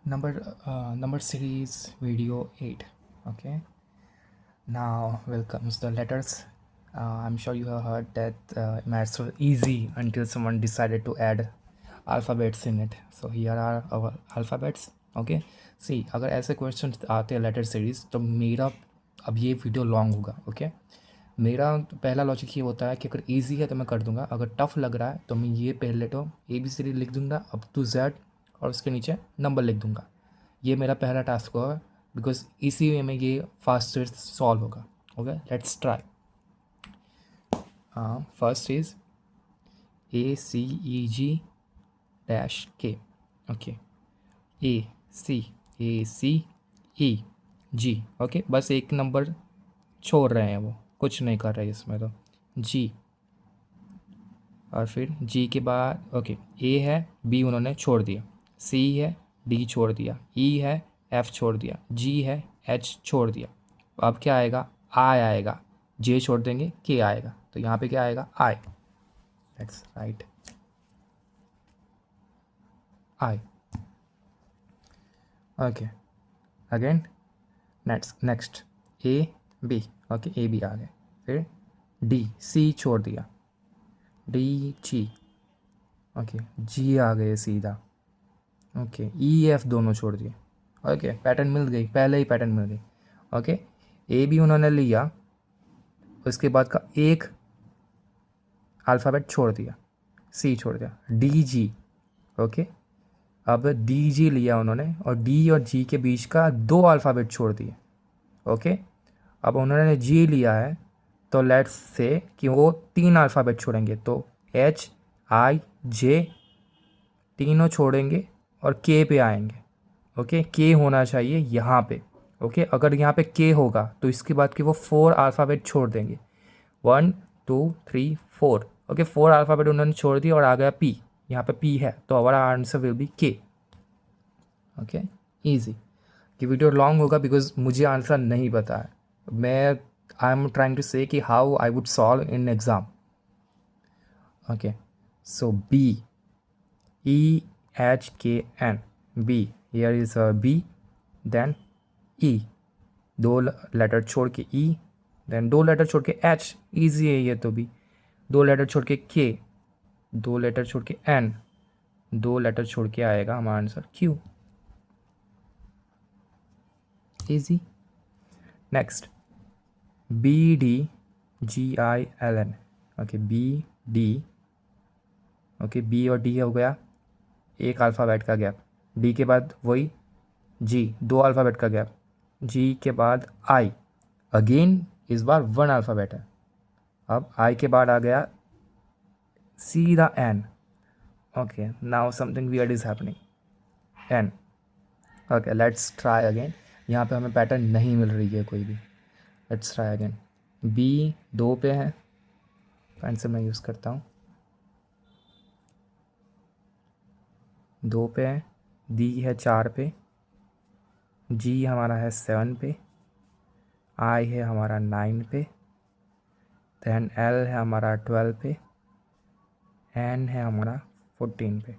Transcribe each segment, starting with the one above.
Number series video 8. Okay, now welcomes the letters. I'm sure you have heard that maths was easy until someone decided to add alphabets in it. So here are our alphabets. Okay, see, अगर ऐसे question आते हैं letter series तो मेरा अब ये video long होगा. Okay, मेरा पहला लॉजिक ये होता है कि अगर इजी है तो मैं कर दूंगा, अगर टफ लग रहा है तो मैं ये पहले तो ABCD लिख दूंगा अप टू Z और उसके नीचे नंबर लिख दूंगा. ये मेरा पहला टास्क होगा बिकॉज इसी वे में ये फास्टेस्ट सॉल्व होगा. Okay, let's try. First is ACEG-K. Okay, ACEG. Okay, बस एक नंबर छोड़ रहे हैं, वो कुछ नहीं कर रहे इसमें. तो G और फिर G के बाद ओके A है, B उन्होंने छोड़ दिया, C है, D छोड़ दिया, E है, F छोड़ दिया, G है, H छोड़ दिया. अब क्या आएगा? I आएगा. J छोड़ देंगे, K आएगा. तो यहाँ पे क्या आएगा? I. Let's write I. Okay, again next A B. Okay, A B आ गए. फिर D C छोड़ दिया, D G. ओके, G आ गए सीधा. ओके, E F दोनों छोड़ दिए. ओके, पैटर्न मिल गई, पहले ही पैटर्न मिल गई. ओके, A भी उन्होंने लिया, उसके बाद का एक अल्फ़ाबेट छोड़ दिया, C छोड़ दिया, D G. ओके, अब D G लिया उन्होंने और D और G के बीच का दो अल्फ़ाबेट छोड़ दिए. ओके, अब उन्होंने G लिया है तो लेट्स से कि वो तीन अल्फ़ाबेट छोड़ेंगे, तो H I J तीनों छोड़ेंगे और K पे आएंगे. ओके, K होना चाहिए यहाँ पे. ओके, अगर यहाँ पे K होगा तो इसके बाद कि वो 4 अल्फ़ाबेट छोड़ देंगे. 1 2 3 4. ओके, 4 अल्फ़ाबेट उन्होंने छोड़ दिया और आ गया P. यहाँ पे P है तो हमारा answer will B K. Okay, easy. कि वीडियो लॉन्ग होगा बिकॉज मुझे आंसर नहीं पता है. आई एम ट्राइंग टू से कि how I would solve in exam. Okay, so B EHKN B. Here is a B, then E. दो letter छोड़ के E, then दो लेटर छोड़ के H. ईजी है ये तो भी. दो लेटर छोड़ के K, दो लेटर छोड़ के N, दो लेटर छोड़ के आएगा हमारा answer Q. Easy. Next BDGILN. Okay, BD. Okay, B और D हो गया एक अल्फ़ाबेट का गैप. D के बाद वही G, दो अल्फ़ाबेट का गैप. G के बाद I, अगेन इस बार वन अल्फ़ाबेट है. अब I के बाद आ गया सीधा N. Okay, now something weird is happening. N. Okay, let's try again. यहाँ पे हमें पैटर्न नहीं मिल रही है कोई भी. Let's try again. B 2 पे है, पेंसिल मैं यूज़ करता हूँ. 2 पे है. D है 4 पे. G हमारा है 7 पे. I है हमारा 9 पे. दैन L है हमारा 12 पे. N है हमारा 14 पे.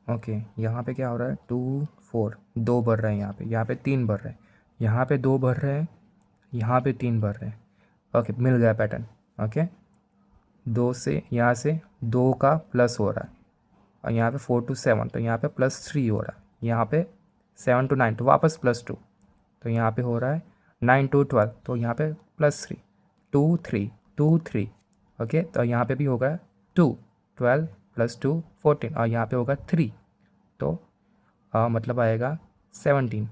ओके, यहाँ पे क्या हो रहा है? 2 4 दो भर रहे हैं यहाँ पे 3 भर रहे हैं, यहाँ पे 2 भर रहे हैं, यहाँ पे 3 भर रहे हैं. ओके, मिल गया पैटर्न. ओके, 2 से यहाँ से 2 का प्लस हो रहा है और यहाँ पे 4 to 7 तो यहाँ पे +3 हो रहा है. यहाँ पे 7 to 9 तो वापस +2 तो यहाँ पे हो रहा है 9 to 12 तो यहाँ पे +3. 2 3 2 3. ओके, तो यहाँ पे भी होगा 2 12 + 2 14 और यहाँ पे होगा 3 तो मतलब आएगा 17.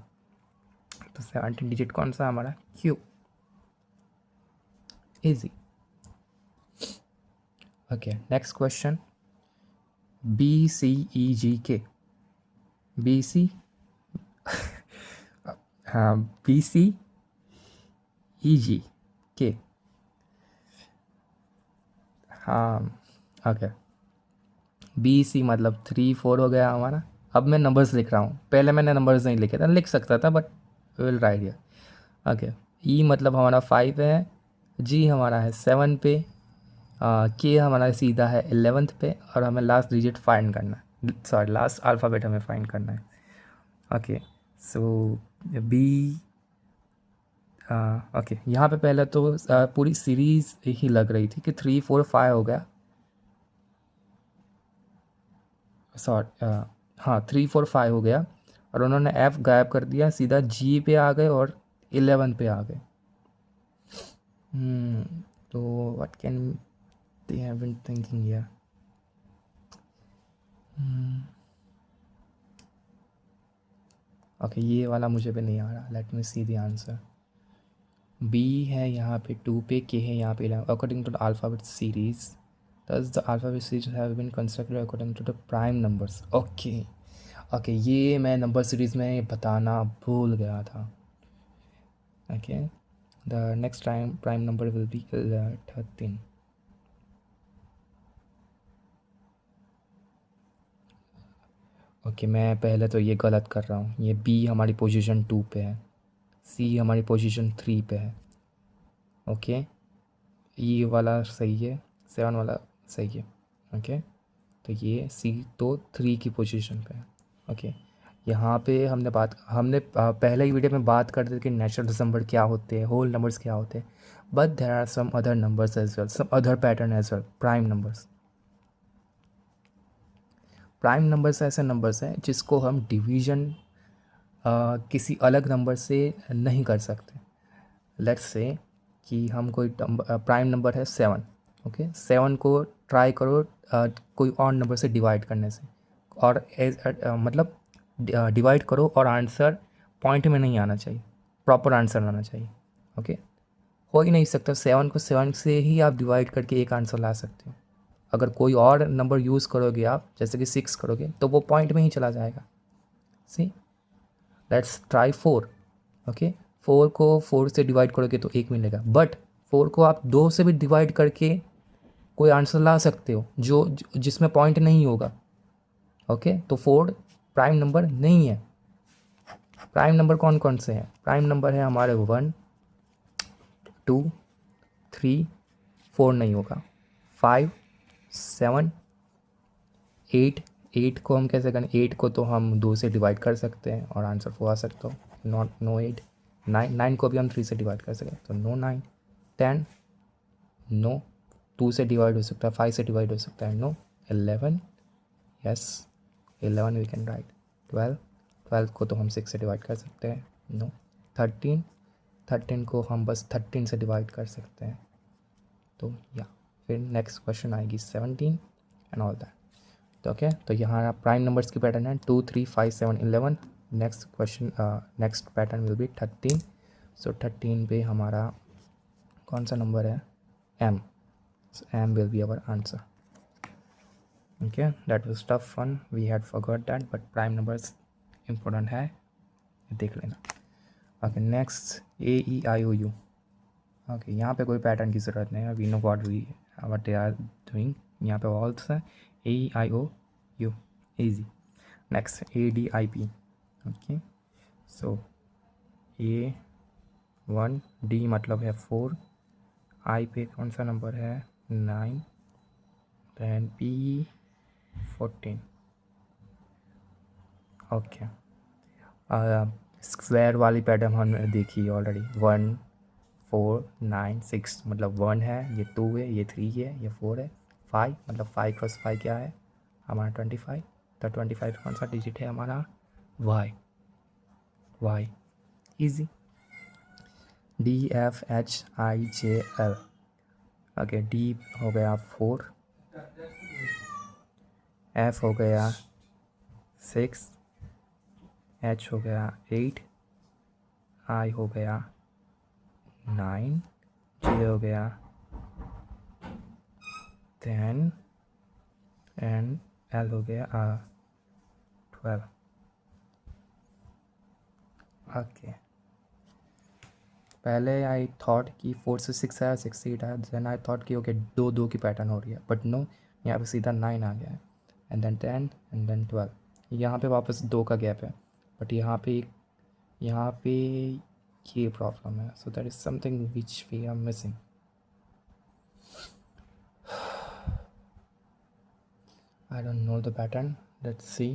तो 17 डिजिट कौन सा हमारा? Q. Easy. Okay, next question. BCEGK. BC हाँ, BCEGK. हाँ, ओके. BC मतलब 3 4 हो गया हमारा. अब मैं नंबर्स लिख रहा हूँ, पहले मैंने नंबर्स नहीं लिखे थे, लिख सकता था but will write here. Okay, E मतलब हमारा 5 है. G हमारा है 7 पे. K हमारा सीधा है 11th पे और हमें लास्ट डिजिट फाइंड करना है, सॉरी लास्ट अल्फ़ाबेट हमें फाइंड करना है. ओके सो बी ओके यहाँ पे पहले तो पूरी सीरीज़ ही लग रही थी कि 3 4 5 हो गया, सॉरी हाँ 3 4 5 हो गया और उन्होंने एफ गायब कर दिया, सीधा जी पे आ गए और 11 पे आ गए। तो what can they have been thinking here? Okay ये वाला मुझे भी नहीं आ रहा, let me see the answer. B है यहाँ पे 2 पे, के है यहाँ पे 11 according to the alphabet series, thus the alphabet series have been constructed according to the prime numbers। Okay okay ये मैं नंबर सीरीज़ में बताना भूल गया था। Okay the next time prime number will be 13। Okay मैं पहले तो ये गलत कर रहा हूँ, ये बी हमारी पोजीशन 2 पे है, सी हमारी पोजीशन 3 पे है। ओके ई वाला सही है, 7 वाला सही है। ओके तो ये सी तो 3 की पोजीशन पे है। ओके यहाँ पे हमने पहले ही वीडियो में बात करते थे कि नेचुरल नंबर क्या होते हैं, होल नंबर्स क्या होते हैं, but there are some other numbers as well, some other pattern as well, prime numbers. Prime numbers ऐसे नंबर्स हैं जिसको हम डिवीजन किसी अलग नंबर से नहीं कर सकते। लेट्स से कि हम कोई प्राइम नंबर है 7, ओके 7 को ट्राई करो कोई और नंबर से डिवाइड करने से, और मतलब डिवाइड करो और आंसर पॉइंट में नहीं आना चाहिए, प्रॉपर आंसर आना चाहिए। ओके हो ही नहीं सकता, 7 को 7 से ही आप डिवाइड करके एक आंसर ला सकते हो। अगर कोई और नंबर यूज़ करोगे आप, जैसे कि 6 करोगे, तो वो पॉइंट में ही चला जाएगा। See let's try 4। ओके 4 को 4 से डिवाइड करोगे तो 1 मिलेगा, बट 4 को आप 2 से भी डिवाइड करके कोई आंसर ला सकते हो जो जिसमें पॉइंट नहीं होगा। ओके तो 4 प्राइम नंबर नहीं है। प्राइम नंबर कौन कौन से हैं? प्राइम नंबर है हमारे 1 2 3 4 नहीं होगा, 5 7 8। 8 को हम कैसे करें? 8 को तो हम 2 से डिवाइड कर सकते हैं और आंसर 4 आ सकता हो, नॉट नो 8। 9 को भी हम 3 से डिवाइड कर सकते हैं तो नो 9। 10 नो, 2 से डिवाइड हो सकता है, 5 से डिवाइड हो सकता है, no. 11 yes 11 we can write. 12 12 को तो हम 6 से डिवाइड कर सकते हैं, नो। 13 13 को हम बस 13 से डिवाइड कर सकते हैं, तो या फिर नेक्स्ट क्वेश्चन आएगी 17 एंड ऑल दैट। तो ओके तो यहाँ प्राइम नंबर्स की पैटर्न है 2 3 5 7 11। Next question next pattern will be 13। सो 13 पे हमारा कौन सा नंबर है? M. So M will be our answer. Okay, that was tough one. We had forgot that, but prime numbers important है, देख लेना। Okay, next A E I O U. Okay, यहाँ पे कोई पैटर्न की ज़रूरत नहीं है, we know what they are doing। यहाँ पे ऑल्स है A E I O U, easy। Next A D I P. Okay, so A 1 D मतलब है 4, I पे कौन सा नंबर है? 9, then P 14। ओके स्क्वायर वाली पैटर्न हमने देखी ऑलरेडी, 1 4 9 6 मतलब 1 है, ये 2 है, ये 3 है, ये 4 है। 5 मतलब 5 क्रॉस 5 क्या है हमारा? 25। तो 25 कौन सा डिजिट है हमारा? Y. Y easy. D F H I J L. Okay D हो गया 4, एफ हो गया 6, एच हो गया 8, आई हो गया 9, जे हो गया 10 एंड एल हो गया 12। ओके पहले आई थॉट कि 4 से 6 आया, 6 से 8 आया, देन आई थॉट कि ओके 2 2 की पैटर्न हो रही है, बट नो यहाँ पे सीधा 9 आ गया है, एंड देन 10 एंड देन 12। यहाँ पे वापस 2 का गैप है, बट यहाँ पे ये प्रॉब्लम है, so that is something which we are missing. I don't know the pattern, let's see।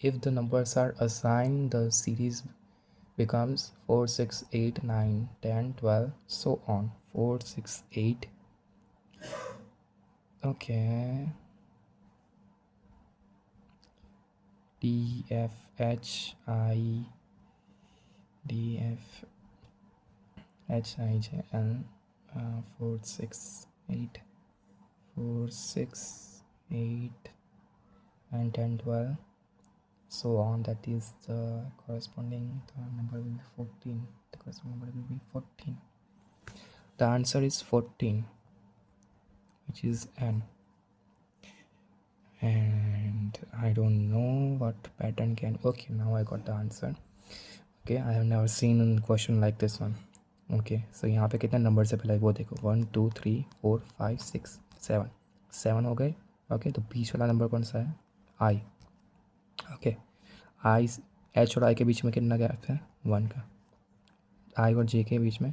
If the numbers are assigned, the series becomes 4, 6, 8, 9, 10, 12, so on. 4, 6, 8. Okay. D, F, H, I, D, F, H, I, J, L, 4, 6, 8, 4, 6, 8, 9, 10, 12, so on. That is the corresponding, the number will be 14. The corresponding number will be 14. The answer is 14, which is N. And I don't know what pattern can. Okay, now I got the answer. Okay, I have never seen a question like this one. Okay, so यहाँ पे कितने number से पहले वो देखो 1 2 3 4 5 6 7 7 हो गए. Okay, तो बीच वाला नंबर कौन सा है? आई. ओके, आई एच और आई के बीच में कितना गैप है? 1 का. आई और जे के बीच में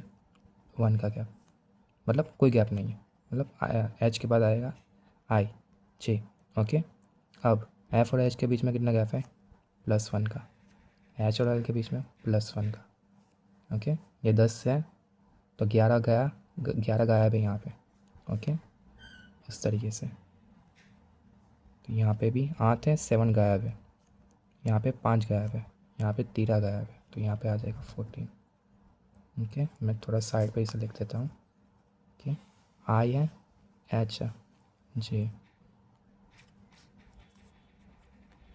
1 का गैप, मतलब कोई गैप नहीं है. मतलब एच के बाद आएगा आई जे. ओके, अब एफ और एच के बीच में कितना गैप है? +1 का. एच और एल के बीच में +1 का. ओके, ये 10 है तो 11 गया, 11 गायब है यहाँ पे. ओके, इस तरीके से. तो यहाँ पे भी 8 है, 7 गायब है. यहाँ पे 5 गायब है, यहाँ पे 13 गायब है, तो यहाँ पे आ जाएगा 14. ओके, मैं थोड़ा साइड पे इसे लिख देता हूँ. ओके, आई है, एच है, जे.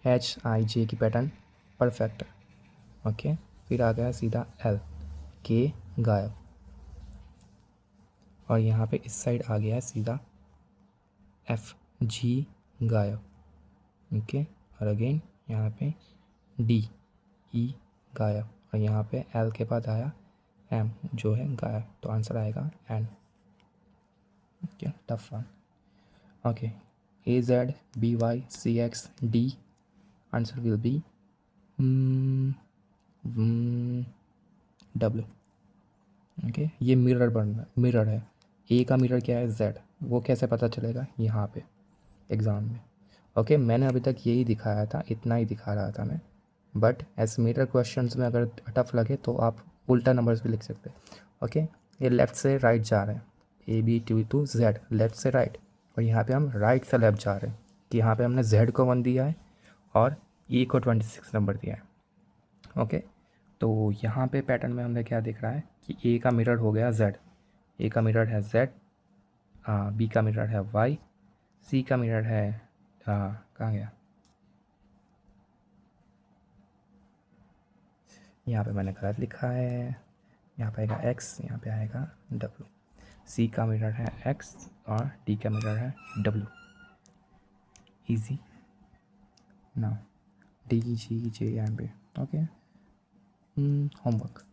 एच आई जे की पैटर्न परफेक्ट है. ओके, फिर आ गया सीधा एल. के गायब, और यहाँ पे इस साइड आ गया है सीधा एफ जी गायब. ओके, और अगेन यहाँ पे डी ई गायब, और यहाँ पे एल के बाद आया एम जो है गायब. तो आंसर आएगा N. Okay, tough one. Okay, A Z B Y C X D. Answer will be W. Okay, ये मिरर है. ए का मिरर क्या है? जेड. वो कैसे पता चलेगा? यहाँ पे एग्ज़ाम में. ओके, मैंने अभी तक यही दिखाया था, इतना ही दिखा रहा था मैं. बट ऐसे मिरर क्वेश्चंस में अगर टफ लगे तो आप उल्टा नंबर्स भी लिख सकते हैं. ओके, ये लेफ़्ट से राइट जा रहे हैं. A B to Z, left से राइट. और यहाँ पे हम राइट से लेफ़्ट जा रहे हैं कि यहाँ पे हमने जेड को 1 दिया है और ई को 26 नंबर दिया है. ओके, तो यहाँ पे पैटर्न में हमें क्या दिख रहा है कि ए का मिरर हो गया जेड. ए का मिरर है जेड, बी का मिरर है वाई, सी का मिरर है कहाँ गया? यहाँ पे मैंने गलत लिखा है. यहाँ पे आएगा एक्स, यहाँ पे आएगा डब्लू. सी का मिरर है एक्स और डी का मिरर है W. Easy. Now D G J M B. Okay, homework.